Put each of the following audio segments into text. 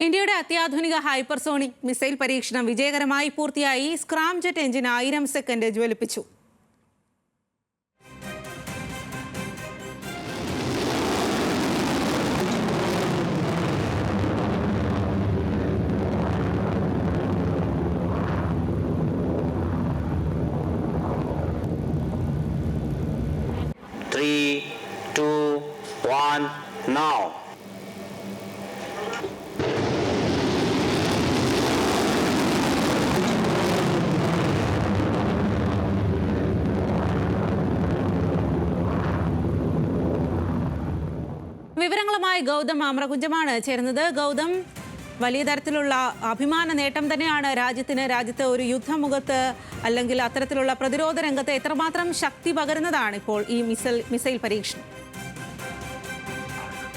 ഇന്ത്യയുടെ അത്യാധുനിക hypersonic missile പരീക്ഷണം വിജയകരമായി പൂർത്തിയായി. സ്ക്രാംജെറ്റ് എഞ്ചിൻ 1000 സെക്കൻഡ് ജ്വലിപ്പിച്ചു. Three, two, one, now. വിവരങ്ങളുമായി ഗൗതം ആമ്രകുഞ്ചമാണ് ചേരുന്നത്. ഗൗതം, വലിയ തരത്തിലുള്ള അഭിമാന നേട്ടം തന്നെയാണ് രാജ്യത്ത് ഒരു യുദ്ധമുഖത്ത് അല്ലെങ്കിൽ അത്തരത്തിലുള്ള പ്രതിരോധ രംഗത്ത് എത്രമാത്രം ശക്തി പകരുന്നതാണ് ഇപ്പോൾ ഈ മിസൈൽ പരീക്ഷണം.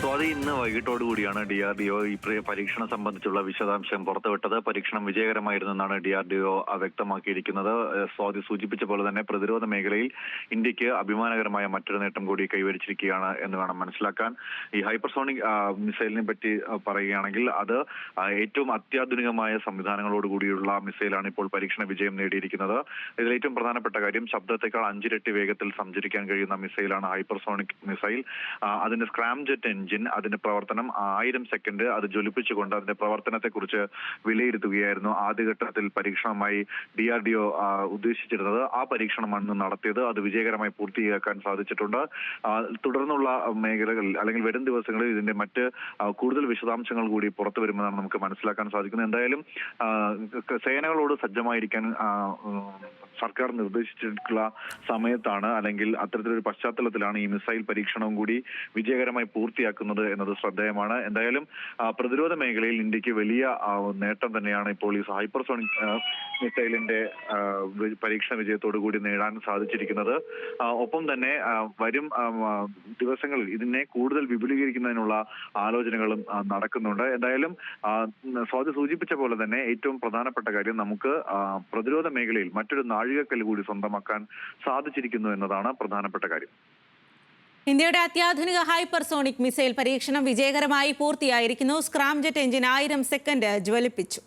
സ്വാതി, ഇന്ന് വൈകിട്ടോടുകൂടിയാണ് DRDO ഈ പരീക്ഷണം സംബന്ധിച്ചുള്ള വിശദാംശം പുറത്തുവിട്ടത്. പരീക്ഷണം വിജയകരമായിരുന്നെന്നാണ് DRDO വ്യക്തമാക്കിയിരിക്കുന്നത്. സ്വാതി സൂചിപ്പിച്ച പോലെ തന്നെ പ്രതിരോധ മേഖലയിൽ ഇന്ത്യക്ക് അഭിമാനകരമായ മറ്റൊരു നേട്ടം കൂടി കൈവരിച്ചിരിക്കുകയാണ് എന്ന് വേണം മനസ്സിലാക്കാൻ. ഈ ഹൈപ്പർസോണിക് മിസൈലിനെ പറ്റി പറയുകയാണെങ്കിൽ അത് ഏറ്റവും അത്യാധുനികമായ സംവിധാനങ്ങളോടുകൂടിയുള്ള മിസൈലാണ് ഇപ്പോൾ പരീക്ഷണ വിജയം നേടിയിരിക്കുന്നത്. ഇതിൽ ഏറ്റവും പ്രധാനപ്പെട്ട കാര്യം ശബ്ദത്തെക്കാൾ 5 ഇരട്ടി വേഗത്തിൽ സഞ്ചരിക്കാൻ കഴിയുന്ന മിസൈലാണ് ഹൈപ്പർസോണിക് മിസൈൽ. അതിന്റെ സ്ക്രാംജെറ്റ് എഞ്ചിൻ, അതിന്റെ പ്രവർത്തനം 1000 സെക്കൻഡ് അത് ജ്വലിപ്പിച്ചുകൊണ്ട് അതിന്റെ പ്രവർത്തനത്തെക്കുറിച്ച് വിലയിരുത്തുകയായിരുന്നു ആദ്യഘട്ടത്തിൽ പരീക്ഷണമായി DRDO ഉദ്ദേശിച്ചിരുന്നത്. ആ പരീക്ഷണമാണ് നടത്തിയത്. അത് വിജയകരമായി പൂർത്തിയാക്കാൻ സാധിച്ചിട്ടുണ്ട്. തുടർന്നുള്ള മേഖലകളിൽ അല്ലെങ്കിൽ വരും ദിവസങ്ങളിൽ ഇതിന്റെ മറ്റ് കൂടുതൽ വിശദാംശങ്ങൾ കൂടി പുറത്തു വരുമെന്നാണ് നമുക്ക് മനസ്സിലാക്കാൻ സാധിക്കുന്നത്. എന്തായാലും സേനകളോട് സജ്ജമായിരിക്കാൻ സർക്കാർ നിർദ്ദേശിച്ചിട്ടുള്ള സമയത്താണ് അല്ലെങ്കിൽ അത്തരത്തിലൊരു പശ്ചാത്തലത്തിലാണ് ഈ മിസൈൽ പരീക്ഷണവും കൂടി വിജയകരമായി പൂർത്തിയാക്കുന്നത് എന്നത് ശ്രദ്ധേയമാണ്. എന്തായാലും പ്രതിരോധ മേഖലയിൽ ഇന്ത്യക്ക് വലിയ നേട്ടം തന്നെയാണ് ഇപ്പോൾ ഈ ഹൈപ്പർസോണിക് മിസൈലിന്റെ പരീക്ഷണ വിജയത്തോടു കൂടി നേടാൻ സാധിച്ചിരിക്കുന്നത്. ഒപ്പം തന്നെ വരും ദിവസങ്ങളിൽ ഇതിനെ കൂടുതൽ വിപുലീകരിക്കുന്നതിനുള്ള ആലോചനകളും നടക്കുന്നുണ്ട്. എന്തായാലും സ്വാതി സൂചിപ്പിച്ച പോലെ തന്നെ ഏറ്റവും പ്രധാനപ്പെട്ട കാര്യം നമുക്ക് പ്രതിരോധ മേഖലയിൽ മറ്റൊരു നാഴികക്കല്ല് കൂടി സ്വന്തമാക്കാൻ സാധിച്ചിരിക്കുന്നു എന്നതാണ് പ്രധാനപ്പെട്ട കാര്യം. ഇന്ത്യയുടെ അത്യാധുനിക ഹൈപ്പർസോണിക് മിസൈൽ പരീക്ഷണം വിജയകരമായി പൂർത്തിയായിരിക്കുന്നു. Scramjet engine 1000 second ജ്വലിപ്പിച്ചു.